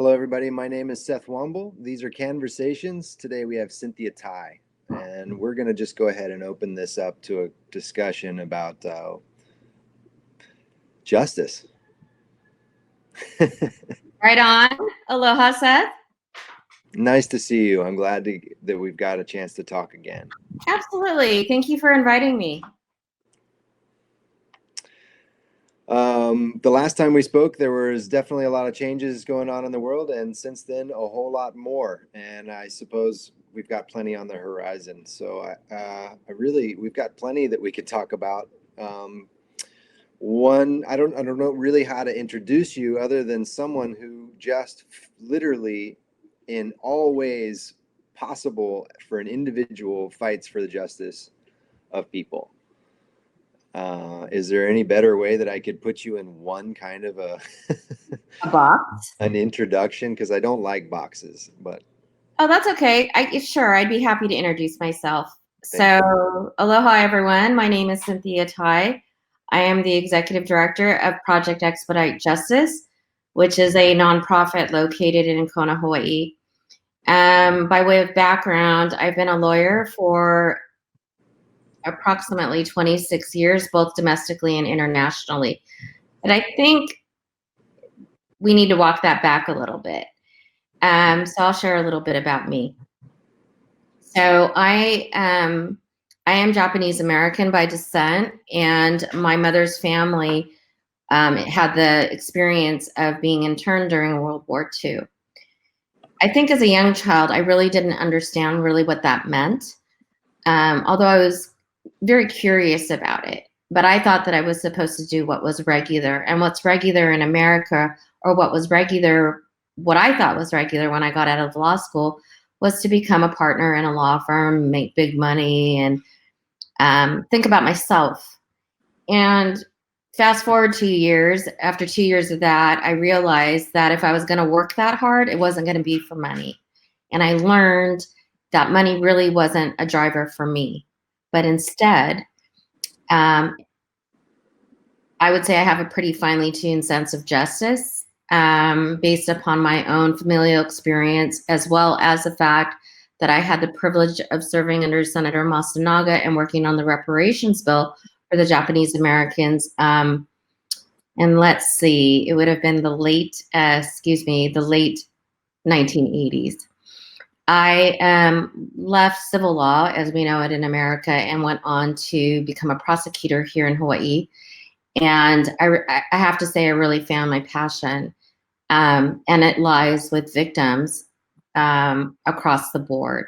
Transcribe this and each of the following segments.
Hello, everybody. My name is Seth Womble. These are CANversations. Today we have Cynthia Tai, and we're going to just go ahead and open this up to a discussion about justice. Right on. Aloha, Seth. Nice to see you. I'm glad that we've got a chance to talk again. Absolutely. Thank you for inviting me. The last time we spoke, there was definitely a lot of changes going on in the world, and since then, a whole lot more. And I suppose we've got plenty on the horizon. So we've got plenty that we could talk about. I don't know really how to introduce you other than someone who just literally, in all ways possible for an individual, fights for the justice of people. Is there any better way that I could put you in one kind of a box? An introduction? Because I don't like boxes, but. Oh, that's okay. Sure, I'd be happy to introduce myself. So, aloha, everyone. My name is Cynthia Tai. I am the executive director of Project Expedite Justice, which is a nonprofit located in Kona, Hawaii. By way of background, I've been a lawyer for approximately 26 years, both domestically and internationally. And I think we need to walk that back a little bit. So I'll share a little bit about me. So I am Japanese American by descent, and my mother's family had the experience of being interned during World War II. I think as a young child, I really didn't understand really what that meant, although I was very curious about it. But I thought that I was supposed to do what was regular, and what's regular in America, or what I thought was regular when I got out of law school, was to become a partner in a law firm, make big money, and think about myself. And fast forward 2 years, after 2 years of that, I realized that if I was going to work that hard, it wasn't going to be for money. And I learned that money really wasn't a driver for me, but instead, I would say I have a pretty finely tuned sense of justice based upon my own familial experience, as well as the fact that I had the privilege of serving under Senator Masunaga and working on the reparations bill for the Japanese Americans. And let's see, it would have been the late 1980s. I left civil law, as we know it in America, and went on to become a prosecutor here in Hawaii. And I have to say, I really found my passion, and it lies with victims across the board.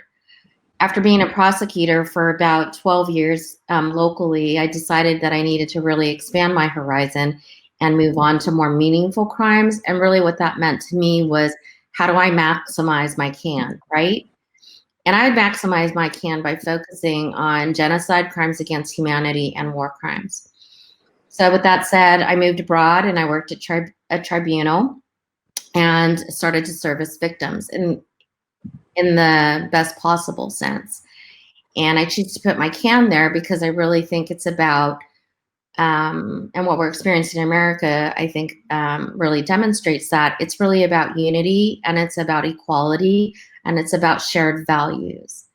After being a prosecutor for about 12 years locally, I decided that I needed to really expand my horizon and move on to more meaningful crimes. And really what that meant to me was, how do I maximize my CAN, right? And I would maximize my CAN by focusing on genocide, crimes against humanity, and war crimes. So with that said, I moved abroad and I worked at a tribunal and started to service victims in the best possible sense. And I choose to put my CAN there because I really think it's about, and what we're experiencing in America, I think really demonstrates that it's really about unity, and it's about equality, and it's about shared values.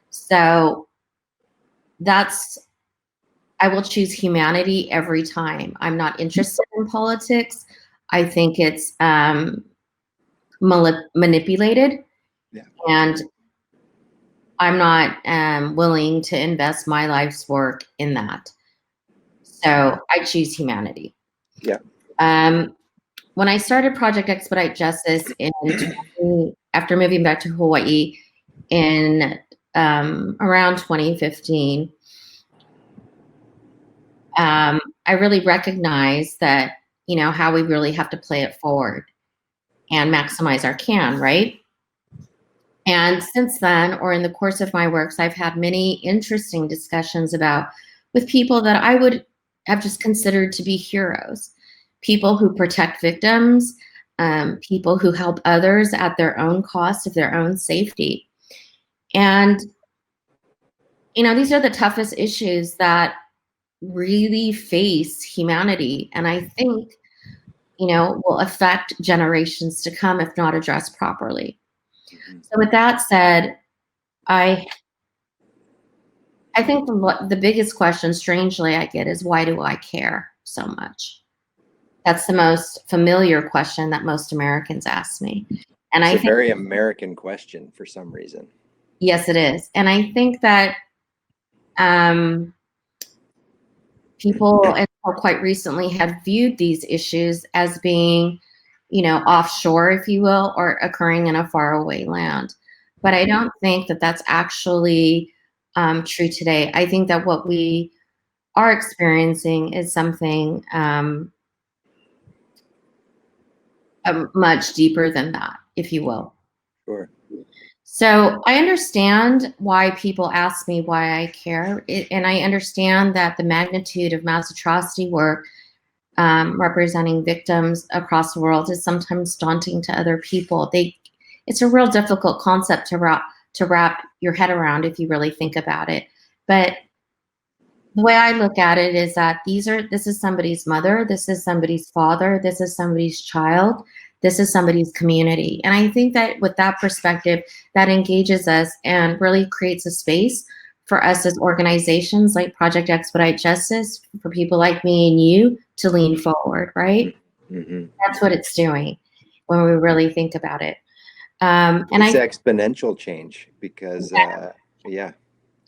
So I will choose humanity every time. I'm not interested in politics. I think it's manipulated. Yeah. And I'm not willing to invest my life's work in that. So I choose humanity. Yeah. When I started Project Expedite Justice after moving back to Hawaii in around 2015, I really recognized that, how we really have to play it forward and maximize our CAN, right? And since then, or in the course of my works, I've had many interesting discussions with people that I would have just considered to be heroes, people who protect victims, people who help others at their own cost of their own safety. And, these are the toughest issues that really face humanity. And I think will affect generations to come if not addressed properly. Mhm. So with that said, I think the biggest question, strangely, I get is, why do I care so much? That's the most familiar question that most Americans ask me. And It's I a think, very American question for some reason. yes, it is. And I think that people until quite recently have viewed these issues as being, offshore, if you will, or occurring in a faraway land. But I don't think that that's actually true today. I think that what we are experiencing is something much deeper than that, if you will. Sure. So I understand why people ask me why I care, and I understand that the magnitude of mass atrocity work representing victims across the world is sometimes daunting to other people. It's a real difficult concept to wrap your head around if you really think about it. But the way I look at it is that this is somebody's mother, this is somebody's father, this is somebody's child, this is somebody's community. And I think that with that perspective, that engages us and really creates a space for us as organizations like Project Expedite Justice, for people like me and you to lean forward, right? Mm-hmm. That's what it's doing when we really think about it. It's exponential change because, yeah.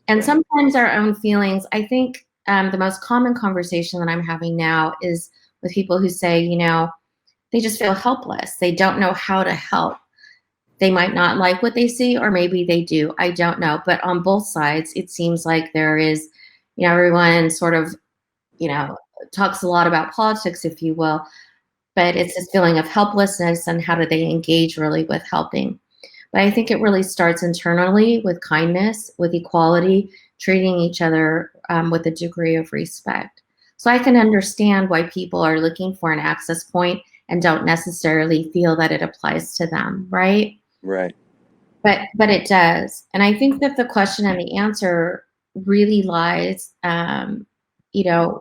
And sometimes our own feelings, I think the most common conversation that I'm having now is with people who say, they just feel helpless. They don't know how to help. They might not like what they see, or maybe they do. I don't know. But on both sides, it seems like there is, everyone sort of, talks a lot about politics, if you will, but it's this feeling of helplessness and how do they engage really with helping. But I think it really starts internally with kindness, with equality, treating each other with a degree of respect. So I can understand why people are looking for an access point and don't necessarily feel that it applies to them, right? Right. But it does. And I think that the question and the answer really lies,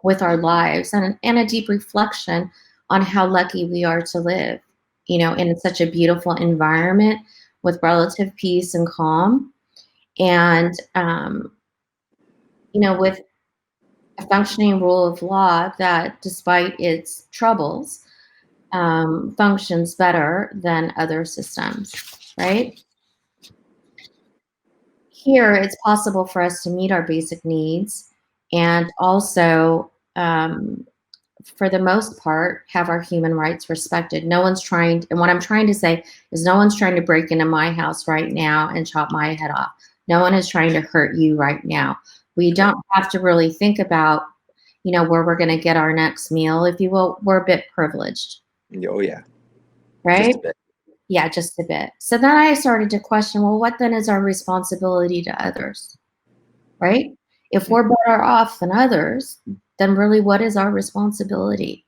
with our lives and a deep reflection on how lucky we are to live, in such a beautiful environment with relative peace and calm, and with a functioning rule of law that, despite its troubles, functions better than other systems, right? Here, it's possible for us to meet our basic needs and also, for the most part, have our human rights respected. No one's and what I'm trying to say is no one's trying to break into my house right now and chop my head off. No one is trying to hurt you right now. We don't have to really think about, where we're going to get our next meal, if you will. We're a bit privileged. Oh, yeah. Right? Just a bit. Yeah, just a bit. So then I started to question, well, what then is our responsibility to others? Right? If we're better off than others, then really what is our responsibility?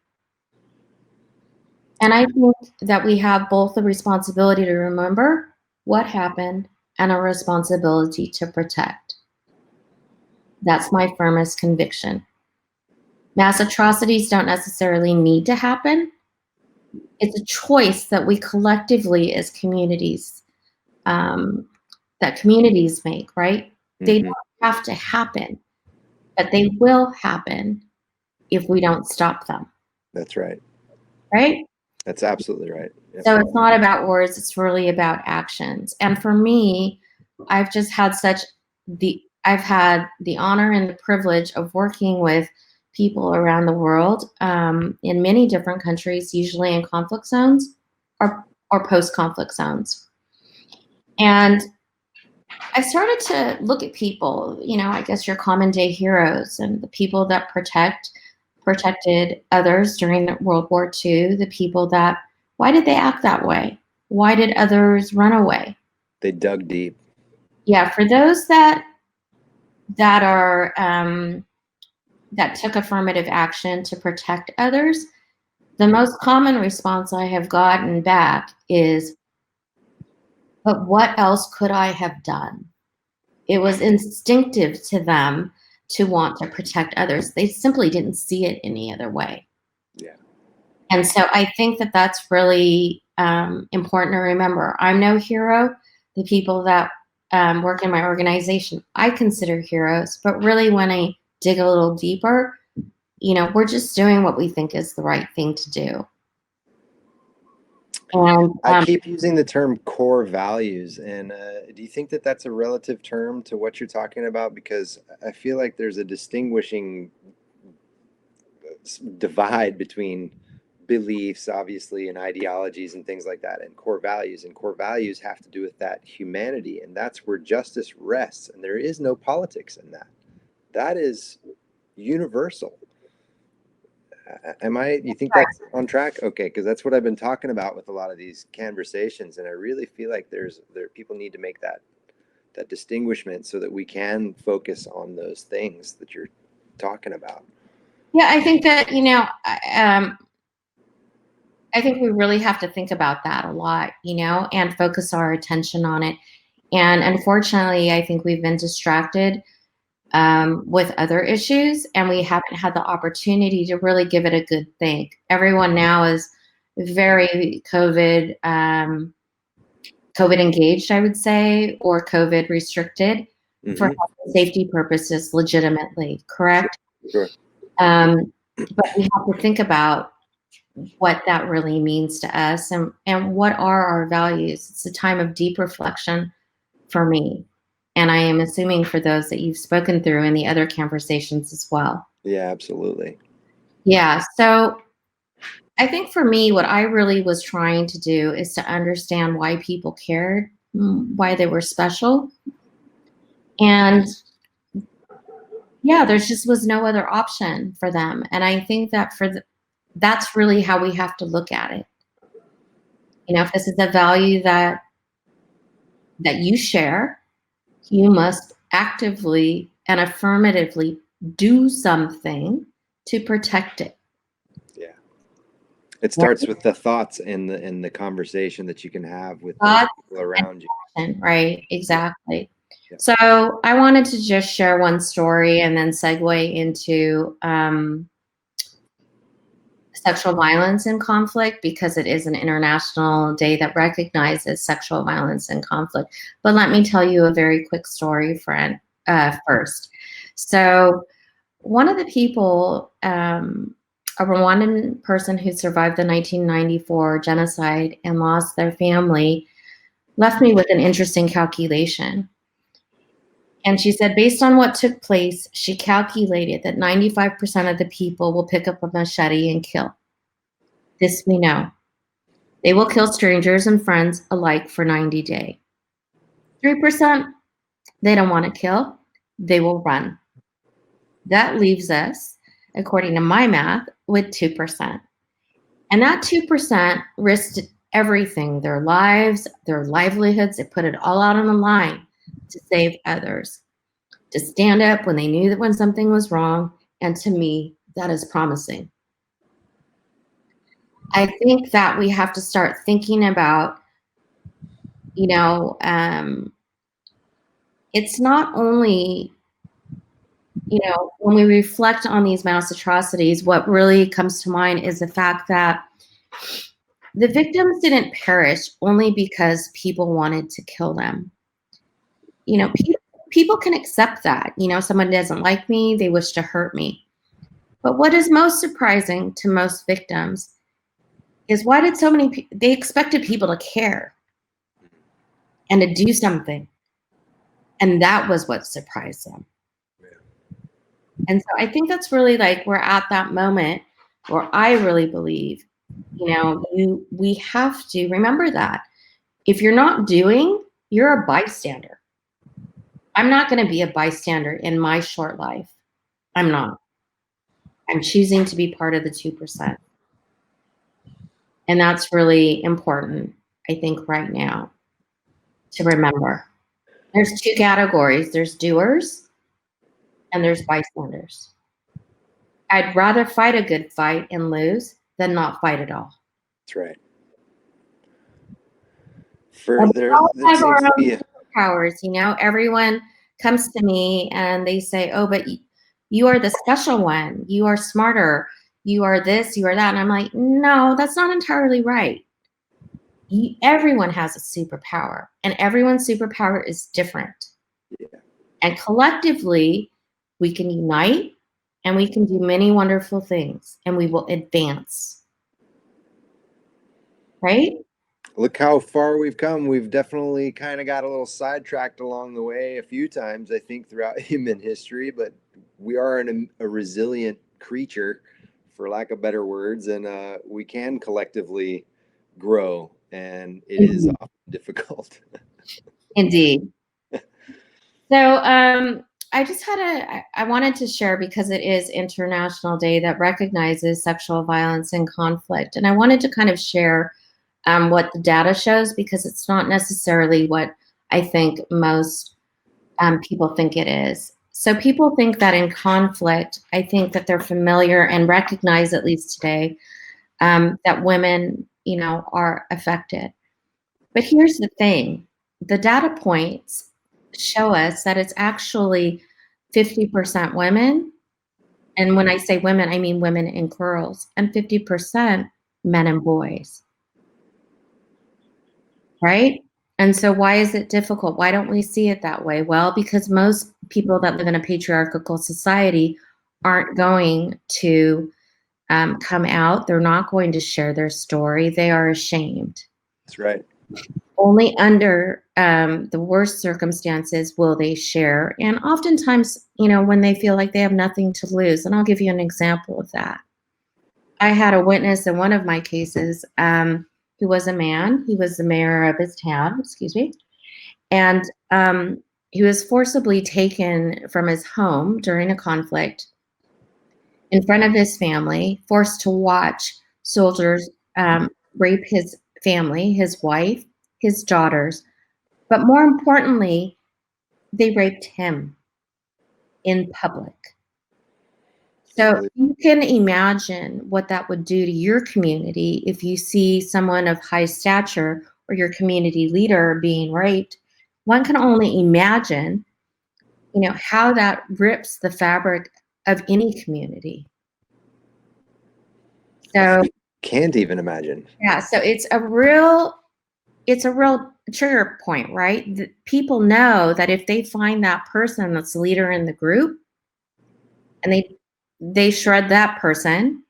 And I think that we have both the responsibility to remember what happened and a responsibility to protect. That's my firmest conviction. Mass atrocities don't necessarily need to happen. It's a choice that we collectively as communities, that communities make, right? They don't have to happen, but they will happen if we don't stop them. That's right. Right? That's absolutely right. Yep. So it's not about words, it's really about actions. And for me, I've just had I've had the honor and the privilege of working with people around the world, in many different countries, usually in conflict zones or post-conflict zones. And I started to look at people, I guess your common day heroes and the people that protected others during World War II, the people that, why did they act that way? Why did others run away? They dug deep. Yeah, for those that are that took affirmative action to protect others, the most common response I have gotten back is, but what else could I have done? It was instinctive to them to want to protect others. They simply didn't see it any other way. Yeah. And so I think that that's really important to remember. I'm no hero. The people that work in my organization, I consider heroes. But really, when I dig a little deeper, we're just doing what we think is the right thing to do. And I keep using the term core values, and do you think that that's a relative term to what you're talking about? Because I feel like there's a distinguishing divide between beliefs, obviously, and ideologies and things like that, and core values. And core values have to do with that humanity, and that's where justice rests. And there is no politics in that. That is universal. You think that's on track? Okay, because that's what I've been talking about with a lot of these CANversations, and I really feel like there people need to make that distinguishment so that we can focus on those things that you're talking about. Yeah, I think that I think we really have to think about that a lot, and focus our attention on it. And unfortunately, I think we've been distracted with other issues, and we haven't had the opportunity to really give it a good think. Everyone now is very COVID engaged, I would say, or COVID restricted for health and safety purposes, legitimately, correct? Sure. But we have to think about what that really means to us, and what are our values. It's a time of deep reflection for me. And I am assuming for those that you've spoken through in the other CANversations as well. Yeah, absolutely. Yeah. So I think for me, what I really was trying to do is to understand why people cared, why they were special. And yeah, there just was no other option for them. And I think that that's really how we have to look at it. If this is a value that you share, you must actively and affirmatively do something to protect it. Yeah. It starts with the thoughts and the conversation that you can have with the people around you. Right, exactly. Yeah. So I wanted to just share one story and then segue into sexual violence and conflict, because it is an international day that recognizes sexual violence and conflict. But let me tell you a very quick story, friend, first. So one of the people, a Rwandan person who survived the 1994 genocide and lost their family, left me with an interesting calculation. And she said, based on what took place, she calculated that 95% of the people will pick up a machete and kill. This we know. They will kill strangers and friends alike for 90 days. 3%, they don't want to kill. They will run. That leaves us, according to my math, with 2%. And that 2% risked everything, their lives, their livelihoods. They put it all out on the line to save others, to stand up when they knew that when something was wrong. And to me, that is promising. I think that we have to start thinking about, it's not only, when we reflect on these mass atrocities, what really comes to mind is the fact that the victims didn't perish only because people wanted to kill them. People can accept that. Someone doesn't like me, they wish to hurt me. But what is most surprising to most victims is why did so many people, they expected people to care and to do something. And that was what surprised them. And so I think that's really we're at that moment where I really believe, we have to remember that if you're not doing, you're a bystander. I'm not going to be a bystander in my short life. I'm not. I'm choosing to be part of the 2%. And that's really important, I think, right now to remember. There's two categories. There's doers and there's bystanders. I'd rather fight a good fight and lose than not fight at all. That's right. There seems to be powers, everyone comes to me and they say, oh, but you are the special one. You are smarter. you are this, you are that. And I'm like, no, that's not entirely right. Everyone has a superpower, and everyone's superpower is different. Yeah. And collectively, we can unite and we can do many wonderful things, and we will advance. Right? Look how far we've come. We've definitely kind of got a little sidetracked along the way a few times, I think, throughout human history, but we are a resilient creature, for lack of better words, and we can collectively grow, and it is Indeed. often difficult. Indeed. So I just I wanted to share, because it is International Day that recognizes sexual violence and conflict. And I wanted to kind of share what the data shows, because it's not necessarily what I think most people think it is. So people think that in conflict, I think that they're familiar and recognize, at least today, that women, are affected. But here's the thing. The data points show us that it's actually 50% women. And when I say women, I mean women and girls, and 50% men and boys. Right? And so why is it difficult? Why don't we see it that way? Well, because most people that live in a patriarchal society aren't going to come out. They're not going to share their story. They are ashamed. That's right. Only under the worst circumstances will they share. And oftentimes, when they feel like they have nothing to lose. And I'll give you an example of that. I had a witness in one of my cases who was a man. He was the mayor of his town, excuse me. And he was forcibly taken from his home during a conflict in front of his family, forced to watch soldiers rape his family, his wife, his daughters. But more importantly, they raped him in public. So you can imagine what that would do to your community if you see someone of high stature or your community leader being raped. One can only imagine, how that rips the fabric of any community. So Can't even imagine. yeah, so it's a real trigger point, right? People know that if they find that person that's the leader in the group, and they shred that person,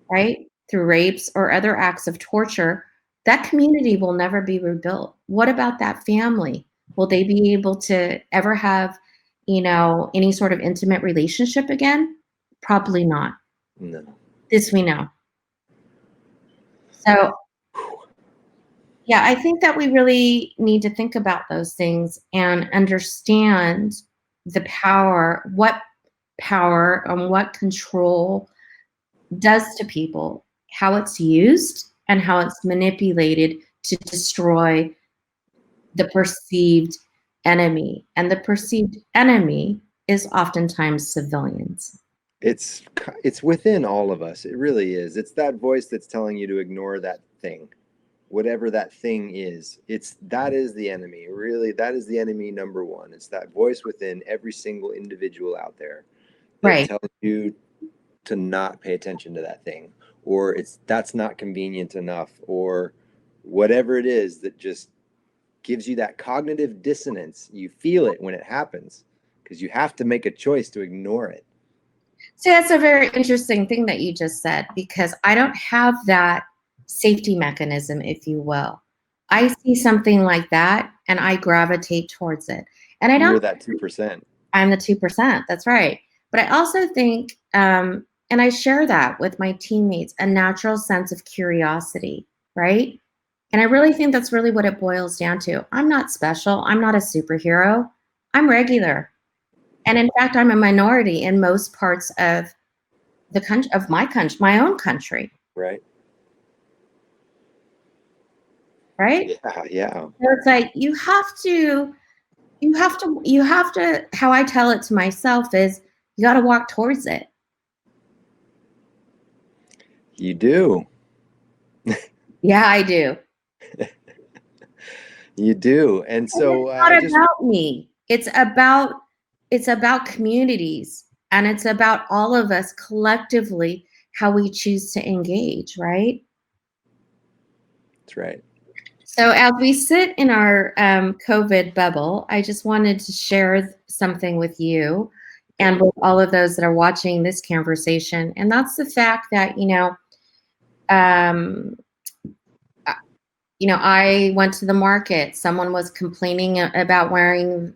right, through rapes or other acts of torture, that community will never be rebuilt. What about that family? Will they be able to ever have, any sort of intimate relationship again? Probably not. No. This we know. So, yeah, I think that we really need to think about those things and understand the what power and what control does to people, how it's used, and how it's manipulated to destroy the perceived enemy. And the perceived enemy is oftentimes civilians. It's within all of us. It really is. It's that voice that's telling you to ignore that thing, whatever that thing is. That is the enemy. Really, that is the enemy number one. It's that voice within every single individual out there that Right. tells you to not pay attention to that thing, or that's not convenient enough, or whatever it is that just gives you that cognitive dissonance. You feel it when it happens because you have to make a choice to ignore it. So that's a very interesting thing that you just said, because I don't have that safety mechanism, if you will. I see something like that and I gravitate towards it. And I don't. You're that 2%. I'm the 2%. That's right. But I also think, and I share that with my teammates, a natural sense of curiosity, right? And I really think that's really what it boils down to. I'm not special. I'm not a superhero. I'm regular. And in fact, I'm a minority in most parts of the country, of my own country. Right. Right. Yeah. So it's like, you have to, how I tell it to myself is, you got to walk towards it. You do. Yeah, I do. You do. And so it's not about me. It's about communities, and it's about all of us collectively how we choose to engage, right? That's right. So as we sit in our COVID bubble, I just wanted to share something with you and with all of those that are watching this conversation. And that's the fact that, um, I went to the market. Someone was complaining about wearing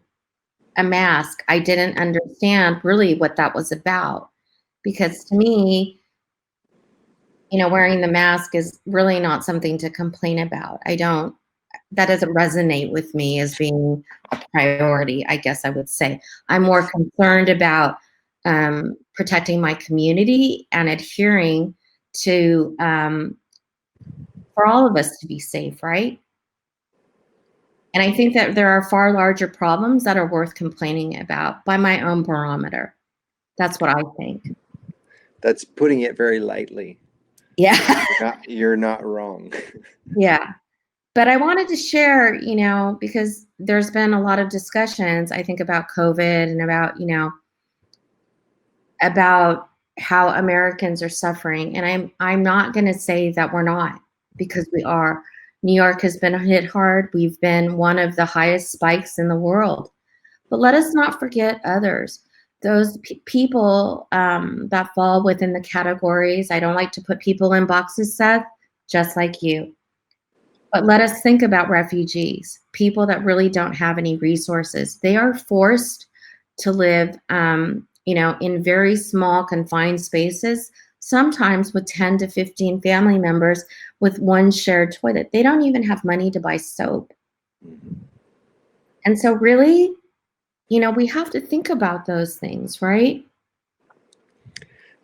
a mask. I didn't understand really what that was about, because to me, wearing the mask is really not something to complain about. That doesn't resonate with me as being a priority, I guess I would say. I'm more concerned about protecting my community and adhering to, for all of us to be safe, right? And I think that there are far larger problems that are worth complaining about by my own barometer. That's what I think. That's putting it very lightly. Yeah. You're not wrong. Yeah. But I wanted to share, because there's been a lot of discussions, I think, about COVID and about how Americans are suffering. And I'm not going to say that we're not, because we are. New York has been hit hard. We've been one of the highest spikes in the world. But let us not forget others. Those people that fall within the categories. I don't like to put people in boxes, Seth, just like you. But let us think about refugees, people that really don't have any resources. They are forced to live, in very small, confined spaces, sometimes with 10 to 15 family members with one shared toilet. They don't even have money to buy soap. And so really, we have to think about those things, right?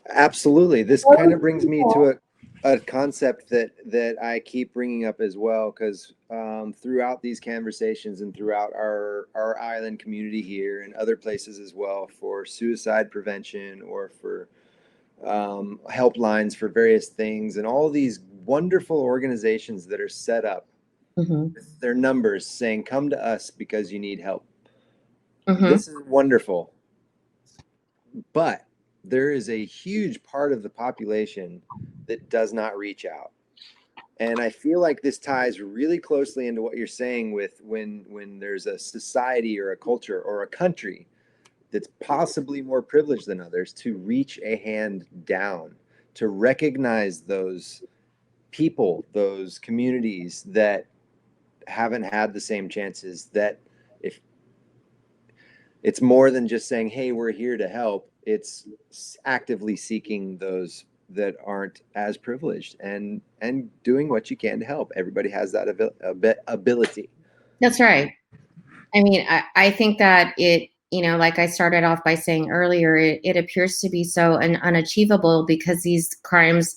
Absolutely. This kind of brings me to a concept that I keep bringing up as well, because throughout these conversations and throughout our island community here and other places as well, for suicide prevention or for helplines for various things, and all these wonderful organizations that are set up with their numbers saying, come to us because you need help. This is wonderful. But there is a huge part of the population that does not reach out. And I feel like this ties really closely into what you're saying with when there's a society or a culture or a country that's possibly more privileged than others, to reach a hand down, to recognize those people, those communities that haven't had the same chances, that if it's more than just saying, hey, we're here to help, it's actively seeking those that aren't as privileged and doing what you can to help. Everybody has that ability. That's right. I mean, I think that it, like I started off by saying earlier, it appears to be so unachievable because these crimes,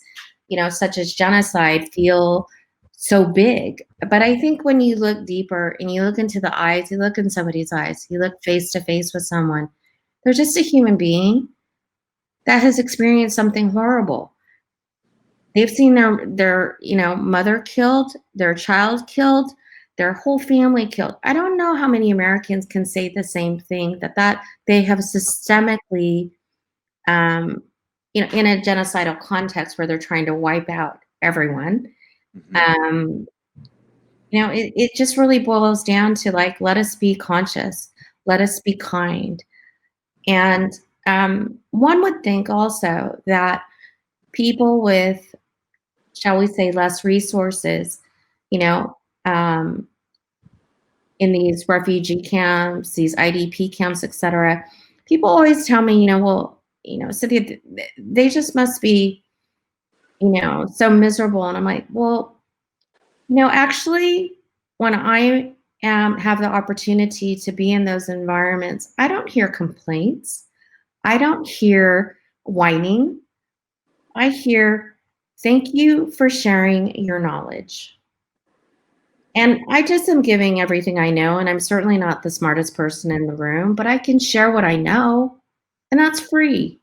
such as genocide, feel so big. But I think when you look deeper and you look into the eyes, you look in somebody's eyes, you look face to face with someone, they're just a human being that has experienced something horrible. They've seen their mother killed, their child killed, their whole family killed. I don't know how many Americans can say the same thing, that they have systemically, in a genocidal context where they're trying to wipe out everyone. It just really boils down to, like, let us be conscious, let us be kind. And one would think also that people with, shall we say, less resources, in these refugee camps, these IDP camps, etc. People always tell me, well, Cynthia, they just must be, so miserable. And I'm like, well, actually, when I have the opportunity to be in those environments, I don't hear complaints. I don't hear whining. I hear, thank you for sharing your knowledge. And I just am giving everything I know, and I'm certainly not the smartest person in the room, but I can share what I know, and that's free.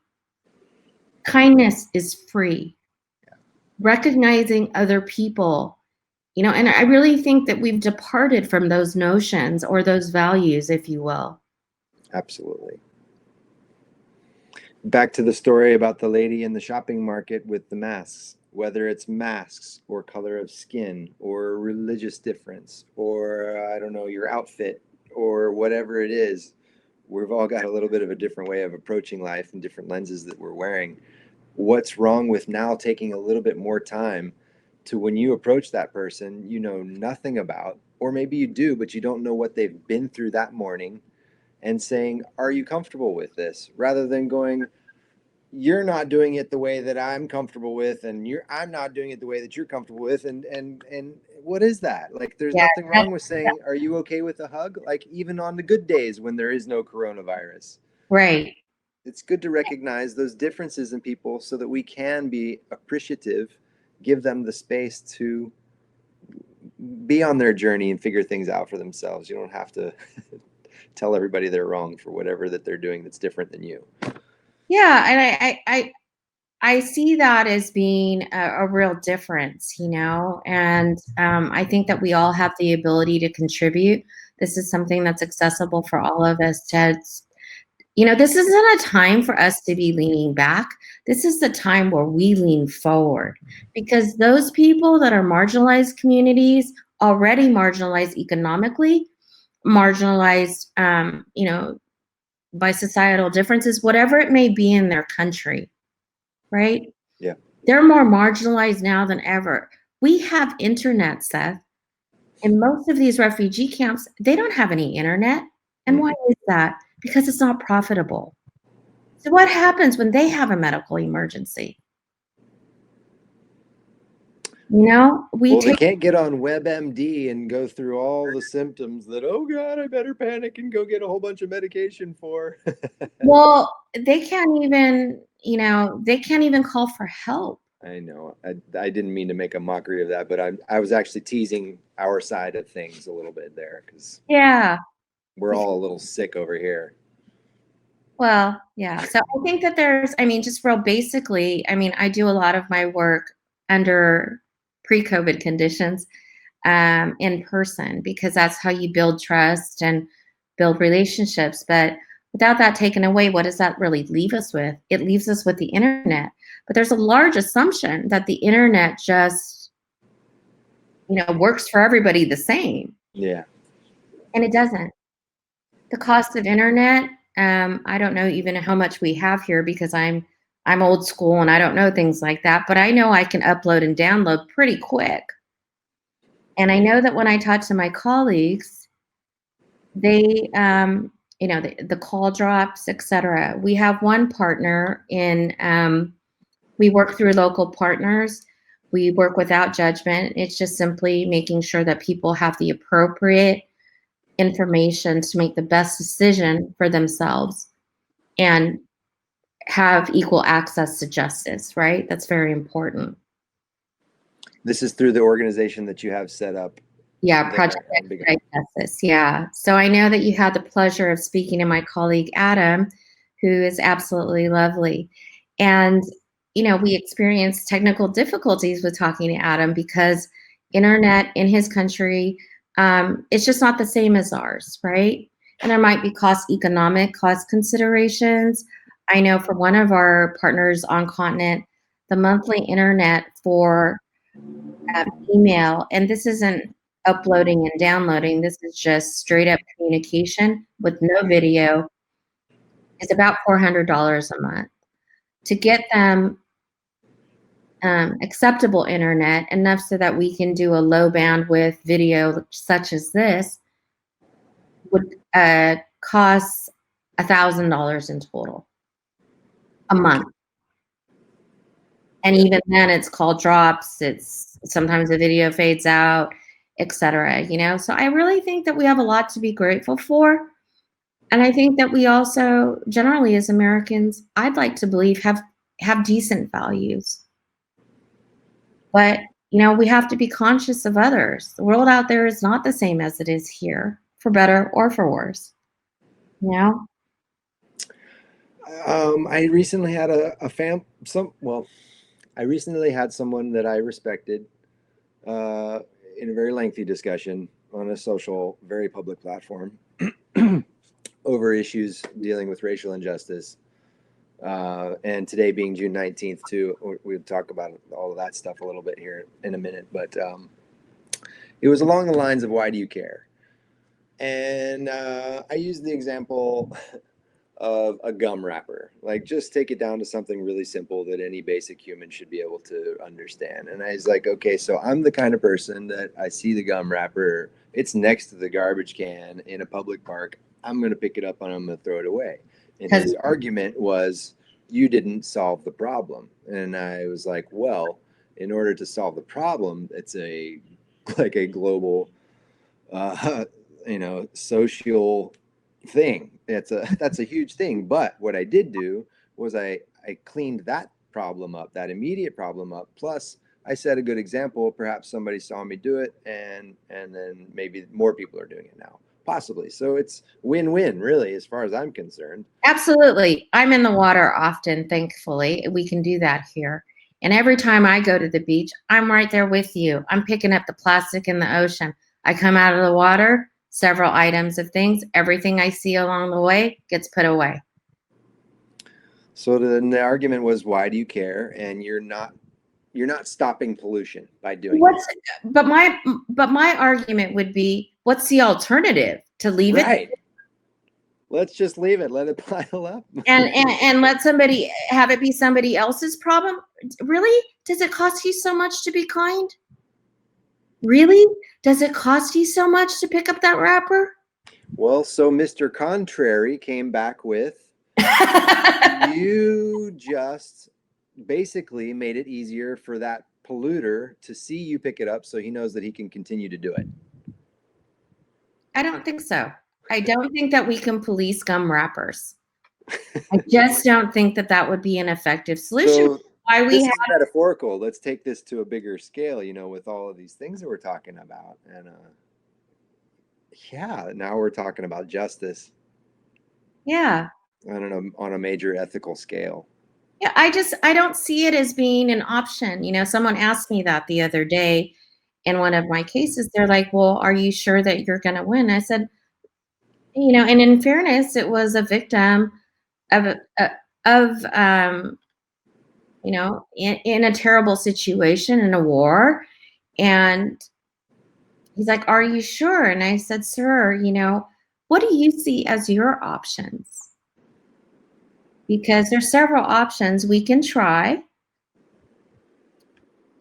Kindness is free. Recognizing other people, and I really think that we've departed from those notions or those values, if you will. Absolutely. Back to the story about the lady in the shopping market with the masks, whether it's masks or color of skin or religious difference or I don't know, your outfit or whatever it is, we've all got a little bit of a different way of approaching life and different lenses that we're wearing. What's wrong with now taking a little bit more time to, when you approach that person you know nothing about, or maybe you do but you don't know what they've been through that morning, and saying, are you comfortable with this, rather than going, you're not doing it the way that I'm comfortable with, and I'm not doing it the way that you're comfortable with, and what is that? Like, there's Yeah, nothing wrong with saying, are you okay with a hug? Like, even on the good days when there is no coronavirus, right. it's good to recognize those differences in people so that we can be appreciative, give them the space to be on their journey and figure things out for themselves. You don't have to tell everybody they're wrong for whatever that they're doing that's different than you. Yeah, and I see that as being a real difference, you know, and I think that we all have the ability to contribute. This is something that's accessible for all of us to, you know, this isn't a time for us to be leaning back. This is the time where we lean forward, because those people that are marginalized communities, already marginalized economically, marginalized, you know, by societal differences, whatever it may be in their country, right? Yeah. They're more marginalized now than ever. We have internet, Seth. In most of these refugee camps, they don't have any internet. And why is that? Because it's not profitable. So what happens when they have a medical emergency? You know, we Well, they take, can't get on WebMD and go through all the symptoms that, oh God, I better panic and go get a whole bunch of medication for. well, they can't even, you know, they can't even call for help. I know. I didn't mean to make a mockery of that, but I was actually teasing our side of things a little bit there, because Yeah. we're all a little sick over here. Well, yeah. So I think that there's, I mean, just real basically, I mean, I do a lot of my work under pre-COVID conditions, in person, because that's how you build trust and build relationships. But without that taken away, what does that really leave us with? It leaves us with the internet. But there's a large assumption that the internet just, you know, works for everybody the same. Yeah. And it doesn't. The cost of internet, I don't know even how much we have here, because I'm old school and I don't know things like that, but I know I can upload and download pretty quick. And I know that when I talk to my colleagues, they, you know, the call drops, etc. We have one partner in, we work through local partners. We work without judgment. It's just simply making sure that people have the appropriate information to make the best decision for themselves and have equal access to justice, right? That's very important. This is through the organization that you have set up Yeah, Project there on behalf. Expedite Justice. Yeah. So I know that you had the pleasure of speaking to my colleague Adam, who is absolutely lovely. And, you know, we experienced technical difficulties with talking to Adam because internet in his country, it's just not the same as ours, right? And there might be economic cost considerations. I know for one of our partners on continent, the monthly internet for email, and this isn't uploading and downloading, this is just straight up communication with no video, is about $400 a month. To get them acceptable internet, enough so that we can do a low bandwidth video such as this, would cost $1,000 in total a month. And even then, it's call drops. It's sometimes the video fades out, etc. You know, so I really think that we have a lot to be grateful for, and I think that we also, generally as Americans, I'd like to believe have decent values. But you know, we have to be conscious of others. The world out there is not the same as it is here, for better or for worse. You know. I recently had I recently had someone that I respected uh, in a very lengthy discussion on a social, very public platform over issues dealing with racial injustice. And today being June 19th too, we'll talk about all of that stuff a little bit here in a minute, but it was along the lines of why do you care? And I used the example of a gum wrapper. Like, just take it down to something really simple that any basic human should be able to understand. And I was like, okay, so I'm the kind of person that I see the gum wrapper, it's next to the garbage can in a public park. I'm going to pick it up and I'm going to throw it away. And his argument was, you didn't solve the problem. And I was like, well, in order to solve the problem, it's like a global, social thing. That's a huge thing. But what I did do was I cleaned that problem up, that immediate problem up. Plus, I set a good example. Perhaps somebody saw me do it, and then maybe more people are doing it now, possibly. So it's win-win, really, as far as I'm concerned. Absolutely. I'm in the water often, thankfully. We can do that here. And every time I go to the beach, I'm right there with you. I'm picking up the plastic in the ocean. I come out of the water, several items of things, everything I see along the way gets put away. So then the argument was, why do you care? And you're not stopping pollution by doing it. But my argument would be, what's the alternative? To leave it? Right. Let's just leave it. Let it pile up. and let somebody have it be somebody else's problem. Really? Does it cost you so much to be kind? Really? Does it cost you so much to pick up that wrapper? Well, so Mr. Contrary came back with, you just basically made it easier for that polluter to see you pick it up so he knows that he can continue to do it. I don't think so. I don't think that we can police gum wrappers. I just don't think that that would be an effective solution. So this is metaphorical. Let's take this to a bigger scale, with all of these things that we're talking about. And now we're talking about justice. Yeah. On a major ethical scale. Yeah, I don't see it as being an option. Someone asked me that the other day in one of my cases. They're like, well, are you sure that you're going to win? I said, and in fairness, it was a victim of in a terrible situation in a war. And he's like, are you sure? And I said, sir, what do you see as your options? Because there's several options we can try.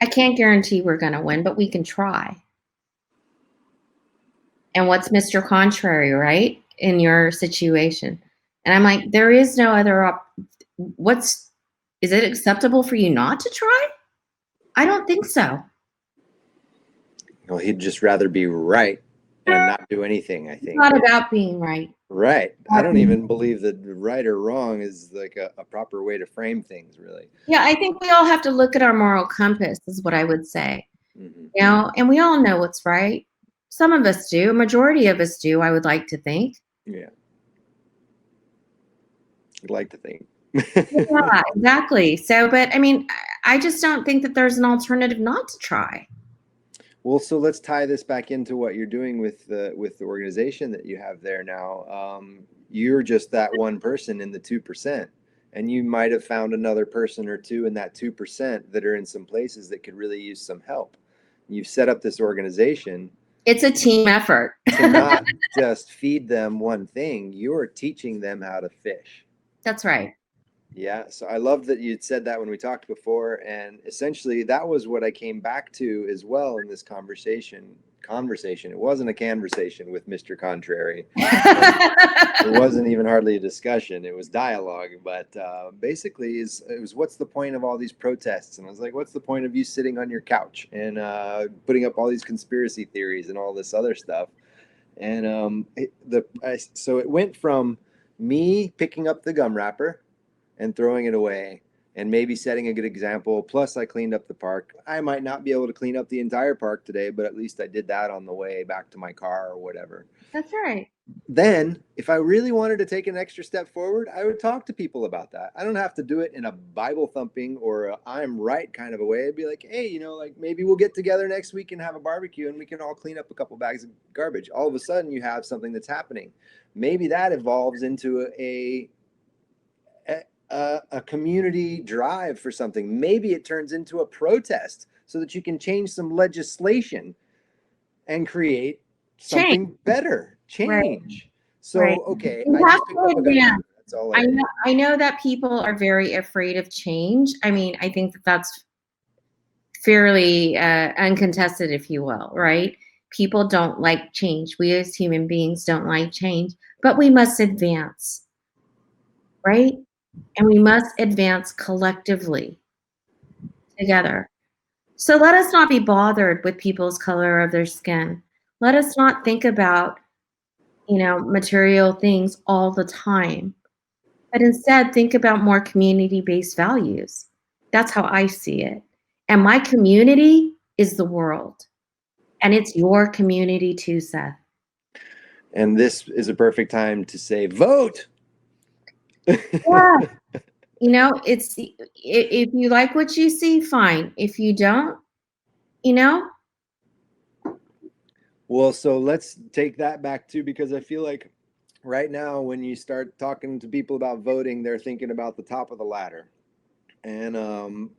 I can't guarantee we're going to win, but we can try. And what's Mr. Contrary, right? In your situation. And I'm like, there is no other is it acceptable for you not to try? I don't think so. Well, he'd just rather be right and not do anything, I think. It's not about being right. Right. I don't even believe that right or wrong is like a proper way to frame things, really. Yeah, I think we all have to look at our moral compass, is what I would say. Mm-hmm. And we all know what's right. Some of us do. A majority of us do, I would like to think. Yeah. I'd like to think. Yeah, exactly. So, but I mean, I just don't think that there's an alternative not to try. Well, so let's tie this back into what you're doing with the organization that you have there now. You're just that one person in the 2%, and you might have found another person or two in that 2% that are in some places that could really use some help. You've set up this organization. It's a team effort. To not just feed them one thing, you're teaching them how to fish. That's right. Yeah, so I love that you'd said that when we talked before, and essentially that was what I came back to as well in this conversation. It wasn't a CANversation with Mr. Contrary. It wasn't even hardly a discussion. It was dialogue, but basically it was what's the point of all these protests? And I was like, what's the point of you sitting on your couch and putting up all these conspiracy theories and all this other stuff? And so it went from me picking up the gum wrapper and throwing it away and maybe setting a good example. Plus, I cleaned up the park. I might not be able to clean up the entire park today, but at least I did that on the way back to my car or whatever. That's right. Then, if I really wanted to take an extra step forward, I would talk to people about that. I don't have to do it in a Bible thumping or a I'm right kind of a way. I'd be like, hey, like maybe we'll get together next week and have a barbecue and we can all clean up a couple bags of garbage. All of a sudden, you have something that's happening. Maybe that evolves into a a community drive for something. Maybe it turns into a protest so that you can change some legislation and create Change. something better. Right. Change. Right. So, okay, You I have just picked to up a advance. gunshot. That's all I I. know, I know that people are very afraid of change. I mean, I think that that's fairly uncontested, if you will, right? People don't like change. We as human beings don't like change, but we must advance, right? And we must advance collectively together. So let us not be bothered with people's color of their skin. Let us not think about, material things all the time, but instead think about more community-based values. That's how I see it. And my community is the world. And it's your community too, Seth. And this is a perfect time to say, vote. Yeah. It's if you like what you see, fine. If you don't, you know, Well, so let's take that back too, because I feel like right now, when you start talking to people about voting, they're thinking about the top of the ladder. And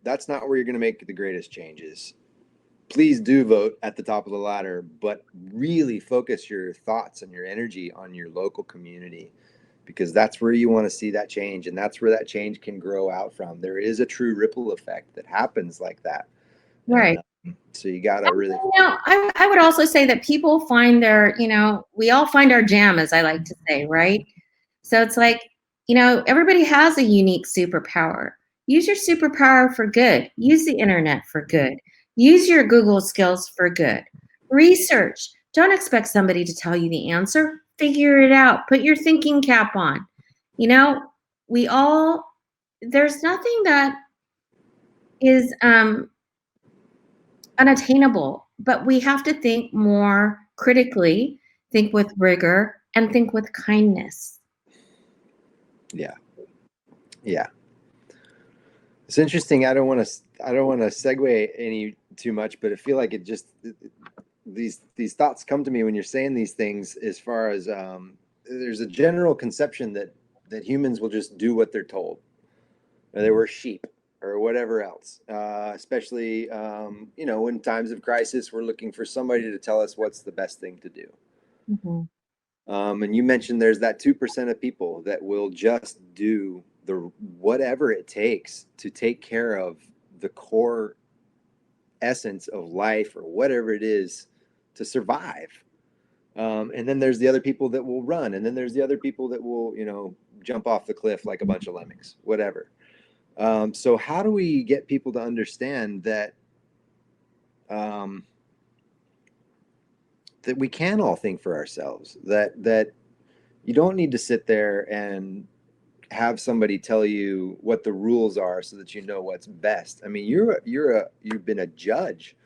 that's not where you're going to make the greatest changes. Please do vote at the top of the ladder, but really focus your thoughts and your energy on your local community, because that's where you want to see that change, and that's where that change can grow out from. There is a true ripple effect that happens like that. right. And so you got to really. I would also say that people find their, we all find our jam, as I like to say, right? So it's like, everybody has a unique superpower. Use your superpower for good. Use the internet for good. Use your Google skills for good. Research. Don't expect somebody to tell you the answer. Figure it out. Put your thinking cap on. You know, we all, there's nothing that is unattainable, but we have to think more critically, think with rigor, and think with kindness. Yeah. Yeah. It's interesting. I don't want to segue any too much, but I feel like these thoughts come to me when you're saying these things, as far as there's a general conception that humans will just do what they're told, or they were sheep or whatever else. Especially in times of crisis, we're looking for somebody to tell us what's the best thing to do. Mm-hmm. And you mentioned there's that 2% of people that will just do the whatever it takes to take care of the core essence of life, or whatever it is, to survive. And then there's the other people that will run, and then there's the other people that will jump off the cliff like a bunch of lemmings, whatever. So how do we get people to understand that that we can all think for ourselves, that you don't need to sit there and have somebody tell you what the rules are so that you know what's best. I mean, you've been a judge,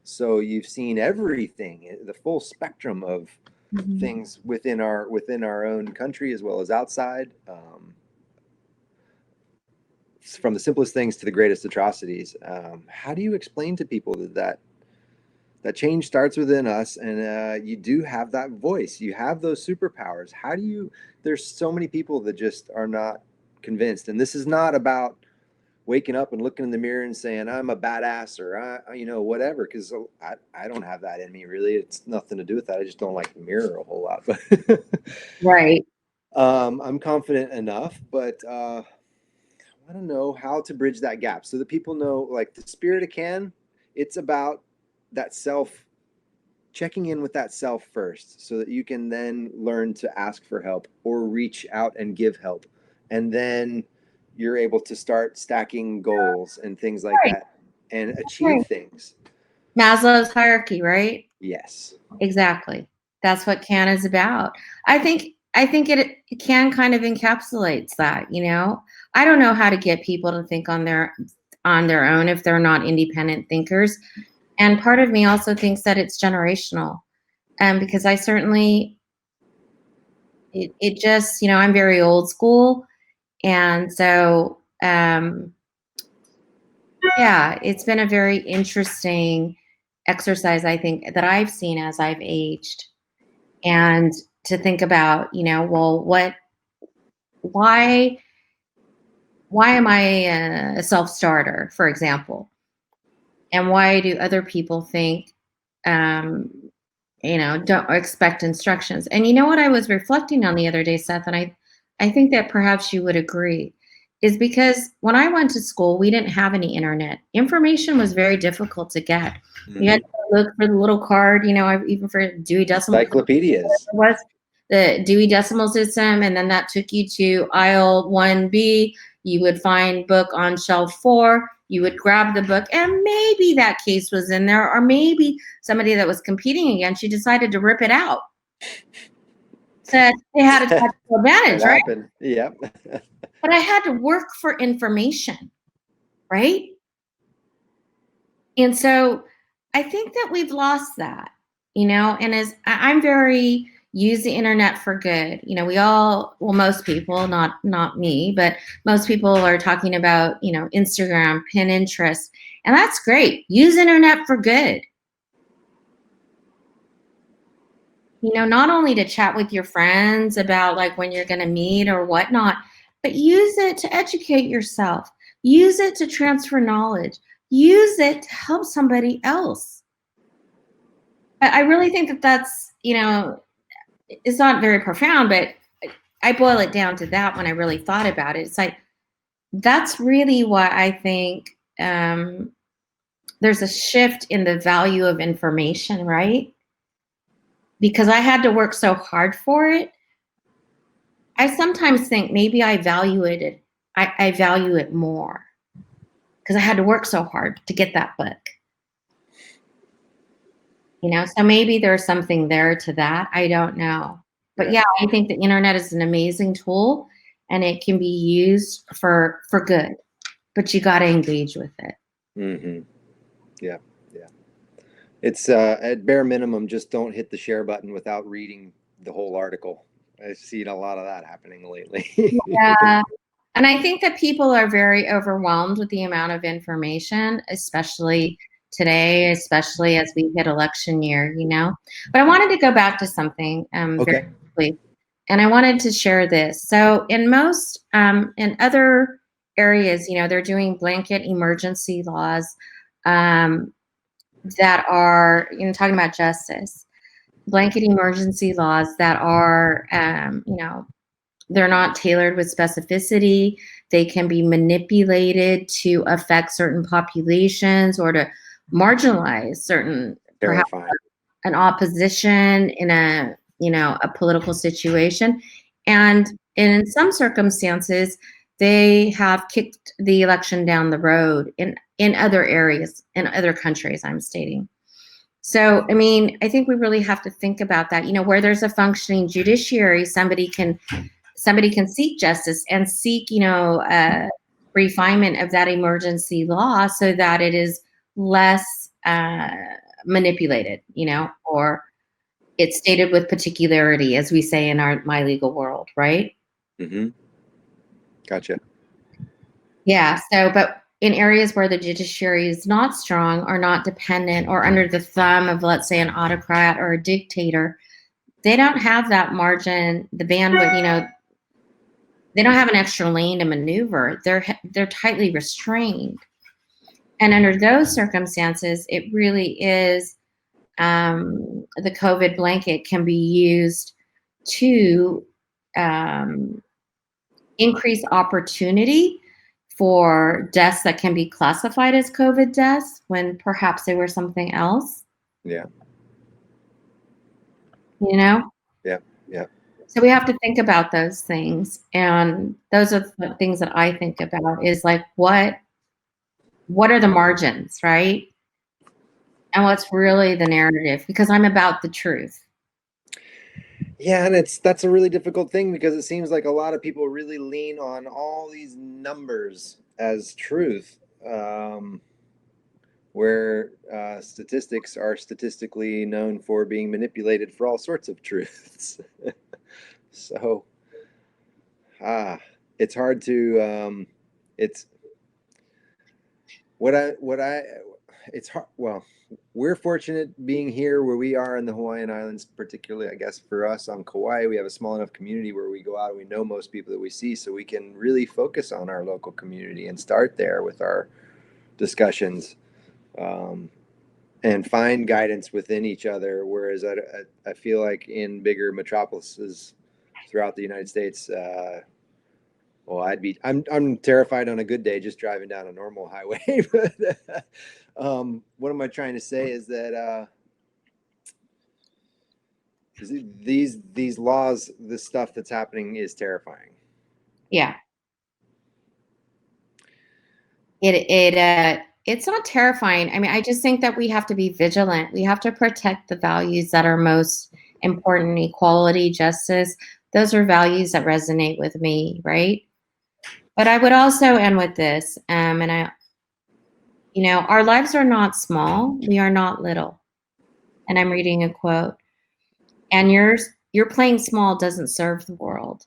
so you've seen everything, the full spectrum of Mm-hmm. things within our own country as well as outside, from the simplest things to the greatest atrocities. How do you explain to people that change starts within us, and you do have that voice, you have those superpowers? How do you? There's so many people that just are not convinced, and this is not about waking up and looking in the mirror and saying I'm a badass, or whatever, because I don't have that in me, really. It's nothing to do with that. I just don't like the mirror a whole lot. But Right. I'm confident enough, but I don't know how to bridge that gap so that people know, like, the spirit of CAN, it's about that self, checking in with that self first, so that you can then learn to ask for help or reach out and give help. And then you're able to start stacking goals and things like Right. that and achieve Right. things. Maslow's hierarchy, right? Yes. Exactly. That's what CAN is about. I think it CAN kind of encapsulates that, I don't know how to get people to think on their own if they're not independent thinkers. And part of me also thinks that it's generational. Because I certainly it just, I'm very old school. And so yeah, it's been a very interesting exercise, I think, that I've seen as I've aged. And to think about, well, why why am I a self-starter, for example? And why do other people think, um, don't expect instructions? And you know what I was reflecting on the other day, Seth, and I think that perhaps you would agree, is because when I went to school, we didn't have any internet. Information was very difficult to get. You had to look for the little card, even for Dewey Decimal Encyclopedias. was the Dewey Decimal System, and then that took you to aisle 1B. You would find book on shelf 4. You would grab the book, and maybe that case was in there, or maybe somebody that was competing against you decided to rip it out. So they had a tactical advantage, right? Happened. Yep. But I had to work for information, right? And so I think that we've lost that, and as I'm very use the internet for good. Most people, not me, but most people are talking about, Instagram, Pinterest, and that's great. Use internet for good. Not only to chat with your friends about like when you're going to meet or whatnot, but use it to educate yourself. Use it to transfer knowledge. Use it to help somebody else. I really think that that's, it's not very profound, but I boil it down to that when I really thought about it. It's like, that's really why I think there's a shift in the value of information, right? Because I had to work so hard for it. I sometimes think maybe I value it. I value it more because I had to work so hard to get that book. So maybe there's something there to that. I don't know. But yeah, I think the internet is an amazing tool and it can be used for good, but you got to engage with it. Mm-hmm. Yeah. Yeah. It's at bare minimum, just don't hit the share button without reading the whole article. I've seen a lot of that happening lately. Yeah. And I think that people are very overwhelmed with the amount of information, especially today, especially as we hit election year, But I wanted to go back to something Okay. very quickly, and I wanted to share this. So in most, in other areas, they're doing blanket emergency laws that are, talking about justice, blanket emergency laws that are, they're not tailored with specificity. They can be manipulated to affect certain populations or to marginalize certain, perhaps an opposition in a political situation. And in some circumstances, they have kicked the election down the road in other areas, in other countries, I'm stating. So, I mean, I think we really have to think about that. Where there's a functioning judiciary, somebody can seek justice and seek, refinement of that emergency law so that it is less manipulated, or it's stated with particularity, as we say in my legal world, right? Mm-hmm. Gotcha. Yeah. So, but in areas where the judiciary is not strong or not dependent or under the thumb of, let's say, an autocrat or a dictator, they don't have that margin, the bandwidth, they don't have an extra lane to maneuver. They're tightly restrained. And under those circumstances, it really is the COVID blanket can be used to increase opportunity for deaths that can be classified as COVID deaths when perhaps they were something else. Yeah. Yeah. Yeah. So we have to think about those things. And those are the things that I think about is like, what are the margins, right? And what's really the narrative? Because I'm about the truth. Yeah, and that's a really difficult thing because it seems like a lot of people really lean on all these numbers as truth, where statistics are statistically known for being manipulated for all sorts of truths. So, it's hard to it's what I it's hard. Well, we're fortunate being here where we are in the Hawaiian Islands, particularly, I guess, for us on Kauai. We have a small enough community where we go out and we know most people that we see, so we can really focus on our local community and start there with our discussions, and find guidance within each other. Whereas I feel like in bigger metropolises throughout the United States, well, I'm terrified on a good day just driving down a normal highway. But what am I trying to say is that these laws, this stuff that's happening is terrifying. Yeah. It's not terrifying. I mean, I just think that we have to be vigilant. We have to protect the values that are most important: equality, justice. Those are values that resonate with me, right? But I would also end with this, our lives are not small. We are not little. And I'm reading a quote. And your playing small doesn't serve the world.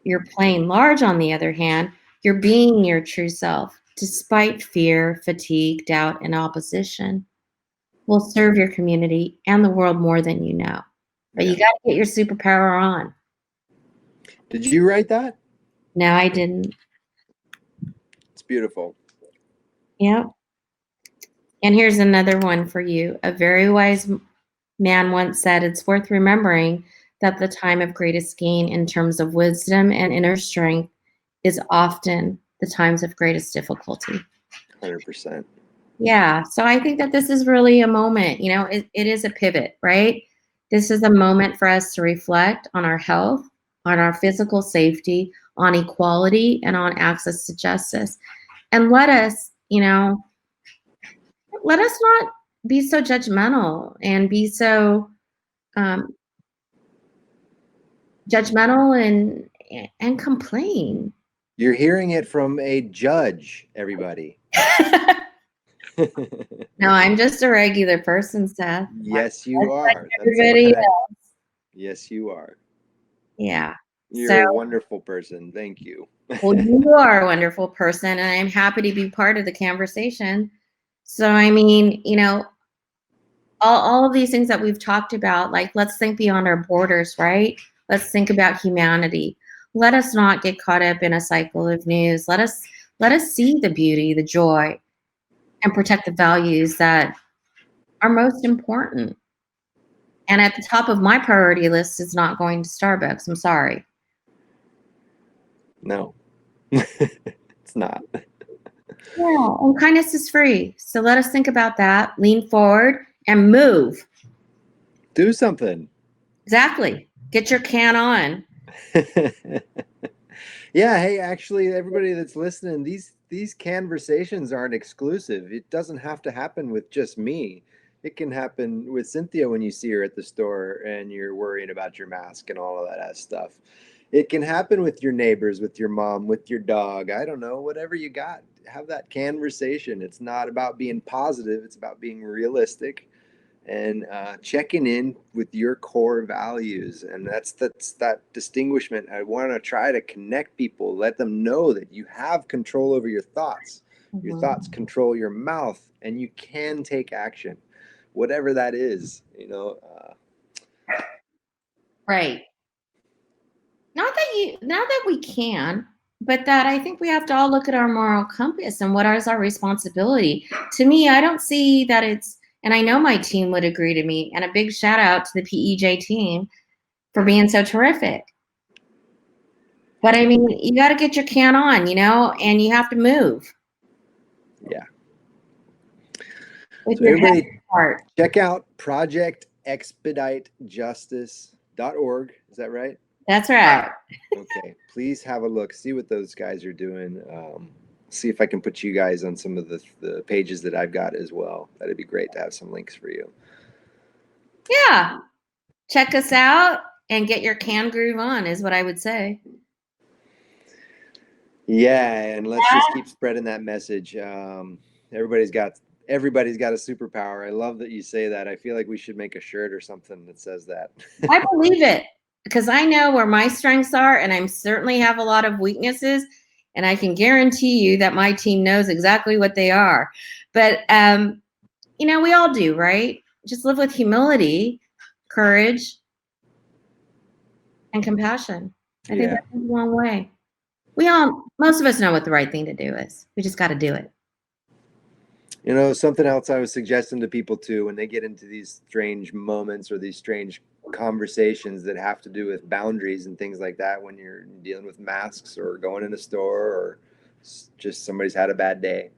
Your playing large, on the other hand, you're being your true self, despite fear, fatigue, doubt, and opposition, will serve your community and the world more than you know. But you got to get your superpower on. Did you write that? No, I didn't. It's beautiful. Yep. And here's another one for you. A very wise man once said, it's worth remembering that the time of greatest gain in terms of wisdom and inner strength is often the times of greatest difficulty. 100%. Yeah. So I think that this is really a moment, it is a pivot, right? This is a moment for us to reflect on our health, on our physical safety, on equality, and on access to justice. And let us not be so judgmental and be so judgmental and complain. You're hearing it from a judge, everybody. No, I'm just a regular person, Seth. Yes, you are. Everybody else. Yes, you are. Yeah. You're a wonderful person. Thank you. Well, you are a wonderful person, and I'm happy to be part of the conversation. So, I mean, all of these things that we've talked about, like, let's think beyond our borders, right? Let's think about humanity. Let us not get caught up in a cycle of news. Let us see the beauty, the joy, and protect the values that are most important. And at the top of my priority list is not going to Starbucks. I'm sorry. No, it's not. Yeah, and kindness is free. So let us think about that, lean forward, and move. Do something. Exactly. Get your can on. Yeah, hey, actually, everybody that's listening, these conversations aren't exclusive. It doesn't have to happen with just me. It can happen with Cynthia when you see her at the store and you're worrying about your mask and all of that stuff. It can happen with your neighbors, with your mom, with your dog. I don't know, whatever you got. Have that conversation. It's not about being positive. It's about being realistic and checking in with your core values. And that's that distinguishment. I want to try to connect people, let them know that you have control over your thoughts. Mm-hmm. Your thoughts control your mouth, and you can take action, whatever that is, Right. Not that we can, but that I think we have to all look at our moral compass and what is our responsibility. To me, I don't see that it's, and I know my team would agree to me, and a big shout out to the PEJ team for being so terrific. But I mean, you got to get your can on, and you have to move. Yeah. With so your everybody heart. Check out Project Expedite Justice.org. Is that right? That's right. Okay. Please have a look. See what those guys are doing. See if I can put you guys on some of the pages that I've got as well. That'd be great to have some links for you. Yeah. Check us out and get your can groove on is what I would say. Yeah. And let's just keep spreading that message. Everybody's got a superpower. I love that you say that. I feel like we should make a shirt or something that says that. I believe it because I know where my strengths are, and I certainly have a lot of weaknesses, and I can guarantee you that my team knows exactly what they are. But we all do, right? Just live with humility, courage, and compassion. I think Yeah. that goes a long way. Most of us know what the right thing to do is. We just got to do it. Something else I was suggesting to people too, when they get into these strange moments or these strange conversations that have to do with boundaries and things like that, when you're dealing with masks or going in a store or just somebody's had a bad day,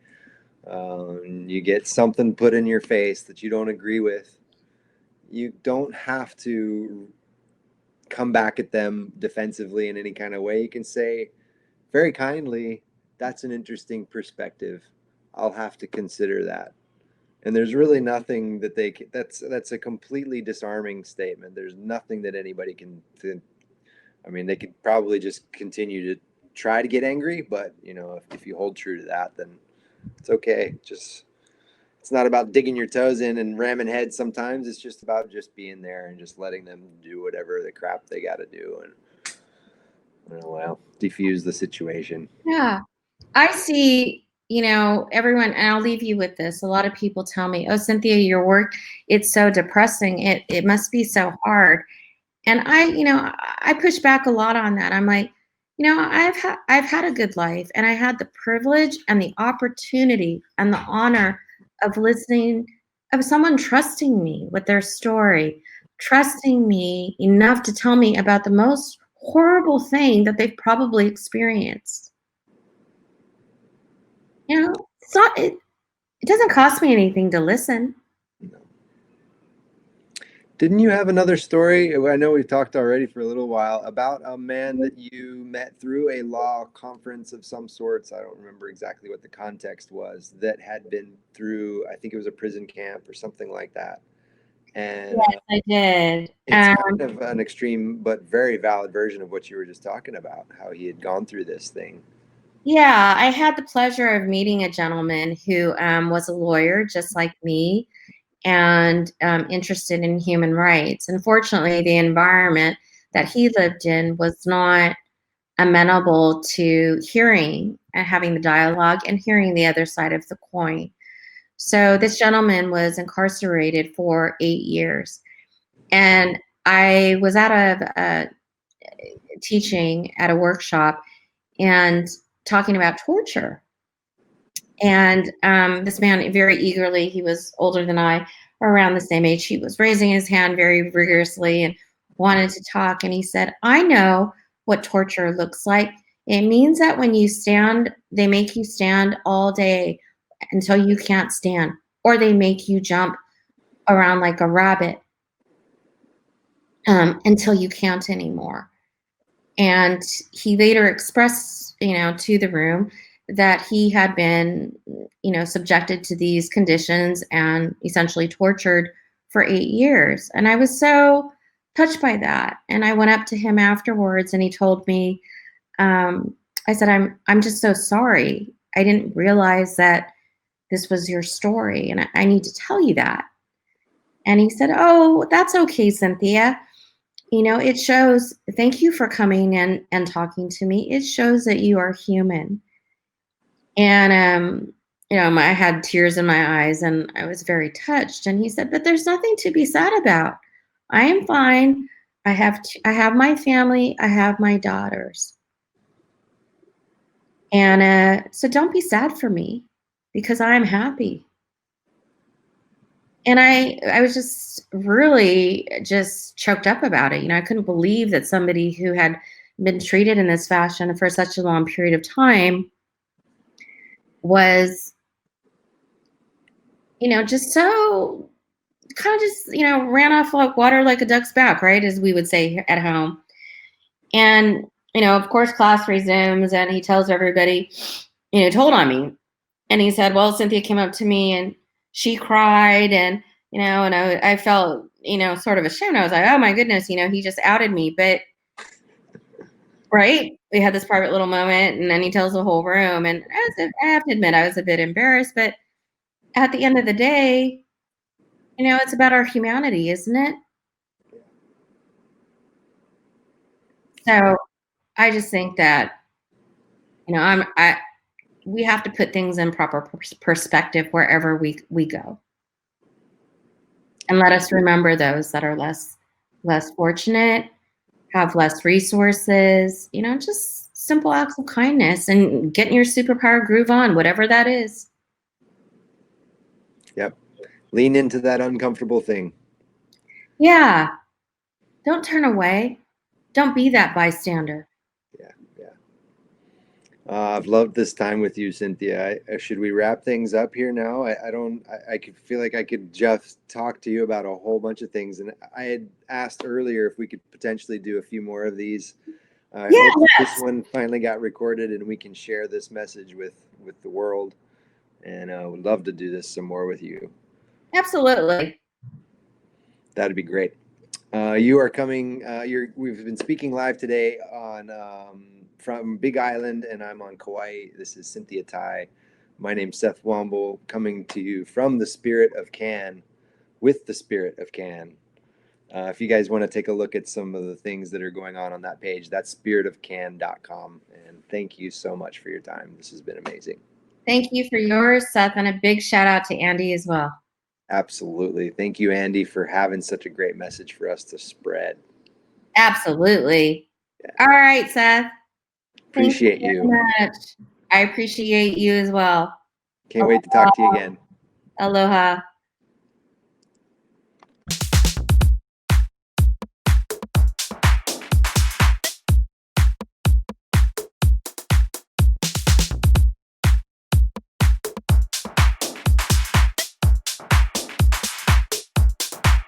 you get something put in your face that you don't agree with, you don't have to come back at them defensively in any kind of way. You can say very kindly, that's an interesting perspective. I'll have to consider that. And there's really nothing that that's a completely disarming statement. There's nothing that anybody can, I mean, they could probably just continue to try to get angry, but if you hold true to that, then it's okay. Just, it's not about digging your toes in and ramming heads sometimes. It's just about just being there and just letting them do whatever the crap they got to do and, well, diffuse the situation. Yeah. I see, everyone, and I'll leave you with this. A lot of people tell me, "Oh, Cynthia, your work, it's so depressing. It must be so hard." And I push back a lot on that. I'm like, I've had a good life, and I had the privilege and the opportunity and the honor of listening, of someone trusting me with their story, trusting me enough to tell me about the most horrible thing that they've probably experienced. It's not it doesn't cost me anything to listen. Didn't you have another story? I know we've talked already for a little while about a man that you met through a law conference of some sorts. I don't remember exactly what the context was, that had been through, I think it was a prison camp or something like that. And Yes, I did. it's kind of an extreme but very valid version of what you were just talking about, how he had gone through this thing. Yeah, I had the pleasure of meeting a gentleman who was a lawyer just like me and interested in human rights. Unfortunately, the environment that he lived in was not amenable to hearing and having the dialogue and hearing the other side of the coin. So this gentleman was incarcerated for 8 years. And I was at a teaching at a workshop and talking about torture. And this man, very eagerly, he was older than I, around the same age, he was raising his hand very rigorously and wanted to talk. And he said, "I know what torture looks like. It means that when you stand, they make you stand all day until you can't stand, or they make you jump around like a rabbit until you can't anymore." And he later expressed, to the room that he had been, subjected to these conditions and essentially tortured for 8 years. And I was so touched by that. And I went up to him afterwards and he told me, I said, I'm just so sorry. I didn't realize that this was your story. And I need to tell you that. And he said, "Oh, that's okay, Cynthia. It shows, thank you for coming in and talking to me. It shows that you are human." And, I had tears in my eyes and I was very touched. And he said, "But there's nothing to be sad about. I am fine. I have my family. I have my daughters. And so don't be sad for me because I'm happy." And I was just really just choked up about it. I couldn't believe that somebody who had been treated in this fashion for such a long period of time was, just so kind of just, ran off like water like a duck's back, right? As we would say at home. And, of course, class resumes and he tells everybody, told on me. And he said, "Well, Cynthia came up to me and she cried and, and I felt, sort of ashamed. I was like, oh my goodness, he just outed me." But right, we had this private little moment and then he tells the whole room. And I have to admit, I was a bit embarrassed. But at the end of the day, it's about our humanity, isn't it? So I just think that, we have to put things in proper perspective wherever we go. And let us remember those that are less fortunate, have less resources, just simple acts of kindness and getting your superpower groove on, whatever that is. Yep. Lean into that uncomfortable thing. Yeah. Don't turn away. Don't be that bystander. Yeah. I've loved this time with you, Cynthia. Should we wrap things up here now? I could feel like I could just talk to you about a whole bunch of things. And I had asked earlier if we could potentially do a few more of these. I hope this one finally got recorded and we can share this message with the world. And I would love to do this some more with you. Absolutely. That'd be great. You are coming. We've been speaking live today on from Big Island, and I'm on Kauai. This is Cynthia Tai. My name's Seth Womble, coming to you from the spirit of CAN, with the spirit of CAN. If you guys want to take a look at some of the things that are going on that page, that's spiritofcan.com. And thank you so much for your time. This has been amazing. Thank you for yours, Seth, and a big shout out to Andy as well. Absolutely. Thank you, Andy, for having such a great message for us to spread. Absolutely. Yeah. All right, Seth. Appreciate Thank you very much. I appreciate you as well. Can't wait to talk to you again. Aloha.